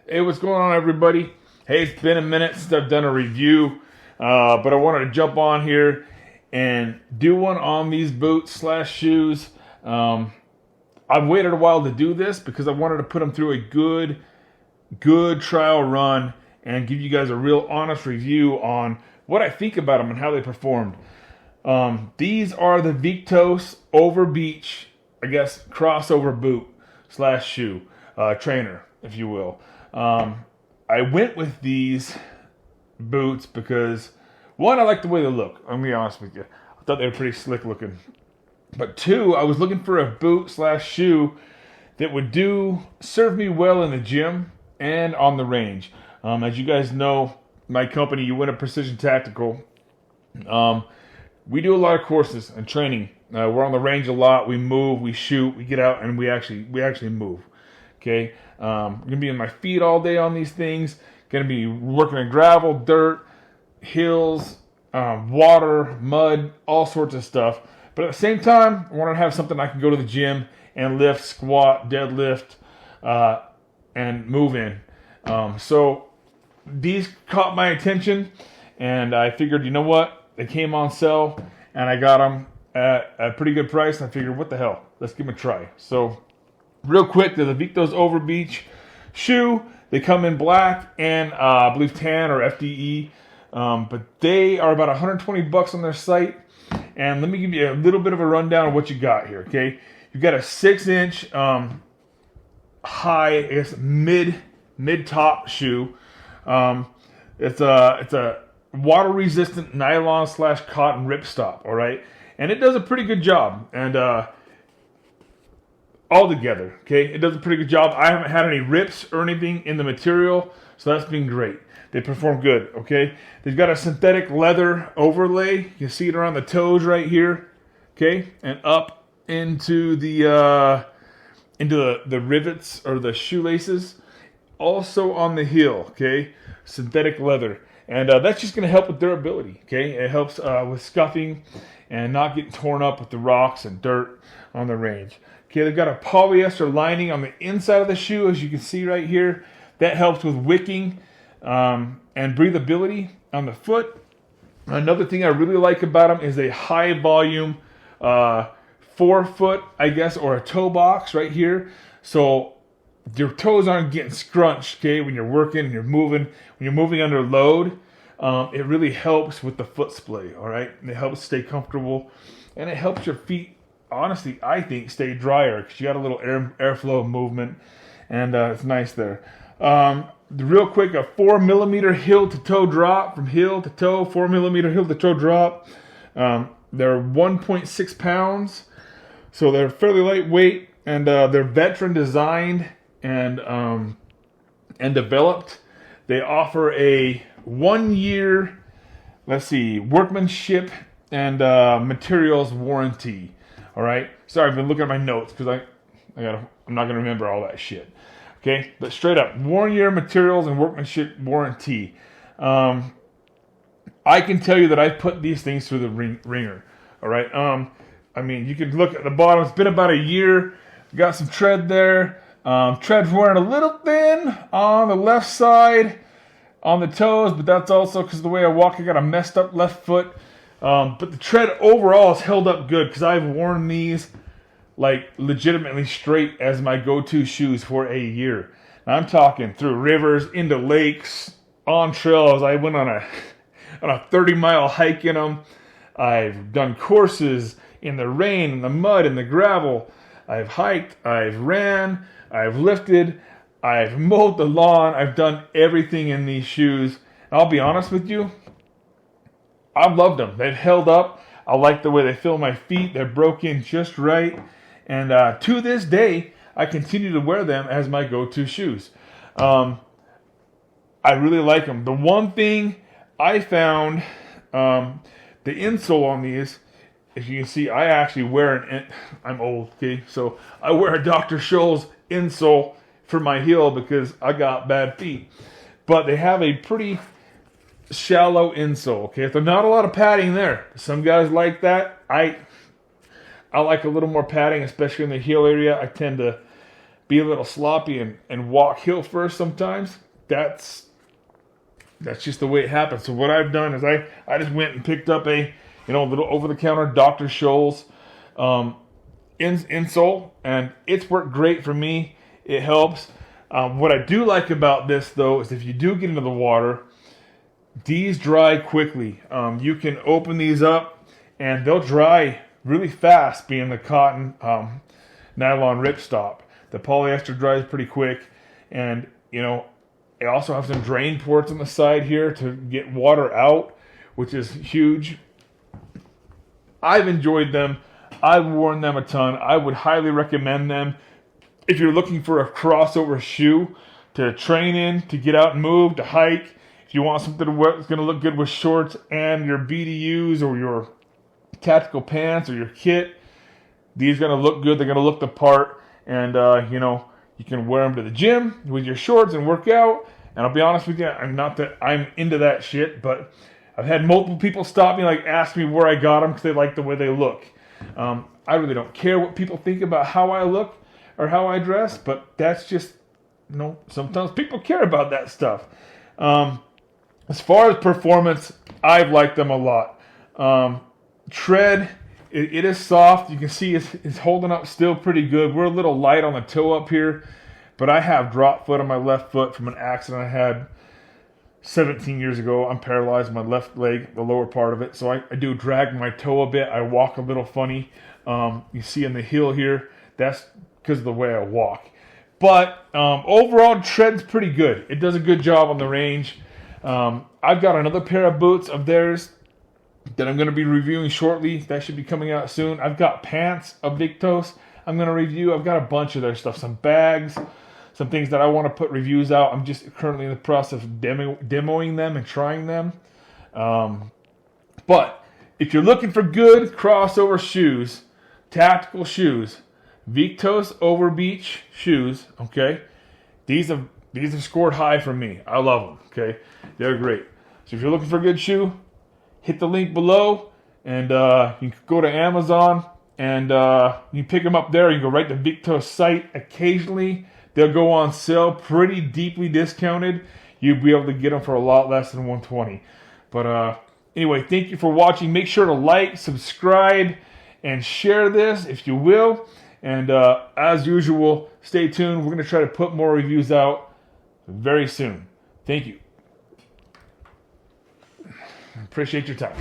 Hey, what's going on, everybody? Hey, it's been a minute since I've done a review, but I wanted to jump on here and do one on these boots slash shoes. I've waited a while to do this because I wanted to put them through a good trial run and give you guys a real honest review on what I think about them and how they performed. These are the Viktos over beach, I guess, crossover boot slash shoe, trainer, if you will. I went with these boots because, one, I like the way they look. I'm going to be honest with you. I thought they were pretty slick looking. But two, I was looking for a boot slash shoe that would serve me well in the gym and on the range. As you guys know, my company, You Win a Precision Tactical, we do a lot of courses and training. We're on the range a lot. We move, we shoot, we get out, and we actually move. Okay, I'm gonna be in my feet all day on these things. Gonna be working in gravel, dirt, hills, water, mud, all sorts of stuff. But at the same time, I want to have something I can go to the gym and lift, squat, deadlift, and move in. So these caught my attention, and I figured, you know what? They came on sale, and I got them at a pretty good price. And I figured, what the hell? Let's give them a try. So real quick, they're the Viktos Over Beach shoe. They come in black and I believe tan or FDE, but they are about $120 on their site. And let me give you a little bit of a rundown of what you got here. Okay, you've got a 6-inch high, I guess mid top shoe. It's a water resistant nylon slash cotton ripstop. All right, and it does a pretty good job. And all together, okay, it does a pretty good job. I haven't had any rips or anything in the material, so that's been great. They perform good, okay. They've got a synthetic leather overlay. You can see it around the toes right here, okay, and up into the rivets or the shoelaces. Also on the heel, okay, synthetic leather, and that's just going to help with durability, okay. It helps with scuffing and not getting torn up with the rocks and dirt on the range. Okay, they've got a polyester lining on the inside of the shoe, as you can see right here. That helps with wicking and breathability on the foot. Another thing I really like about them is a high volume forefoot, I guess, or a toe box right here. So your toes aren't getting scrunched, okay, when you're working and when you're moving under load. It really helps with the foot splay, all right? And it helps stay comfortable, and it helps your feet, honestly, I think, stay drier because you got a little airflow movement, and it's nice there. Real quick, a 4mm heel to toe drop, from heel to toe, 4mm heel to toe drop. They're 1.6 pounds, so they're fairly lightweight, and they're veteran designed and developed. They offer a 1-year, workmanship and materials warranty. All right. Sorry, I've been looking at my notes because I'm not gonna remember all that shit. Okay, but straight up, 1-year materials and workmanship warranty. I can tell you that I've put these things through the ringer. All right. I mean, you can look at the bottom. It's been about a year. Got some tread there. Tread's wearing a little thin on the left side on the toes, but that's also because of the way I walk. I got a messed up left foot. But the tread overall has held up good because I've worn these like legitimately straight as my go-to shoes for a year. Now, I'm talking through rivers, into lakes, on trails. I went on a 30-mile hike in them. I've done courses in the rain, in the mud, in the gravel. I've hiked, I've ran, I've lifted, I've mowed the lawn. I've done everything in these shoes. And I'll be honest with you, I've loved them. They've held up. I like the way they feel my feet. They're broken just right. And to this day, I continue to wear them as my go-to shoes. I really like them. The one thing I found, the insole on these, as you can see, I actually wear I'm old, okay? So I wear a Dr. Scholl's insole for my heel because I got bad feet. But they have a pretty shallow insole, okay? There's not a lot of padding there. Some guys like that. I like a little more padding, especially in the heel area. I tend to be a little sloppy and walk heel first sometimes, that's just the way it happens. So what I've done is I just went and picked up a little over-the-counter Dr. Scholl's insole, and it's worked great for me. It helps. What I do like about this, though, is if you do get into the water, these dry quickly. You can open these up, and they'll dry really fast, being the cotton nylon ripstop. The polyester dries pretty quick, and it also has some drain ports on the side here to get water out, which is huge. I've enjoyed them. I've worn them a ton. I would highly recommend them if you're looking for a crossover shoe to train in, to get out and move, to hike. If you want something that's going to look good with shorts and your BDUs or your tactical pants or your kit, these are going to look good. They're going to look the part, and you can wear them to the gym with your shorts and work out. And I'll be honest with you, I'm not that I'm into that shit, but I've had multiple people stop me, ask me where I got them because they like the way they look. I really don't care what people think about how I look or how I dress, but that's just, sometimes people care about that stuff. As far as performance, I've liked them a lot. Tread, it is soft. You can see it's holding up still pretty good. We're a little light on the toe up here, but I have drop foot on my left foot from an accident I had 17 years ago. I'm paralyzed in my left leg, the lower part of it, so I do drag my toe a bit. I walk a little funny. You see in the heel here, that's because of the way I walk. But overall, tread's pretty good. It does a good job on the range. I've got another pair of boots of theirs that I'm going to be reviewing shortly. That should be coming out soon. I've got pants of Viktos I'm going to review. I've got a bunch of their stuff, some bags, some things that I want to put reviews out. I'm just currently in the process of demoing them and trying them. But if you're looking for good crossover shoes, tactical shoes, Viktos Overbeach shoes, okay? These have scored high for me. I love them, okay? They're great. So if you're looking for a good shoe, hit the link below, and you can go to Amazon, and you pick them up there. You can go right to Viktos site. Occasionally, they'll go on sale, pretty deeply discounted. You'll be able to get them for a lot less than $120. But anyway, thank you for watching. Make sure to like, subscribe, and share this if you will. And as usual, stay tuned. We're going to try to put more reviews out very soon. Thank you. Appreciate your time.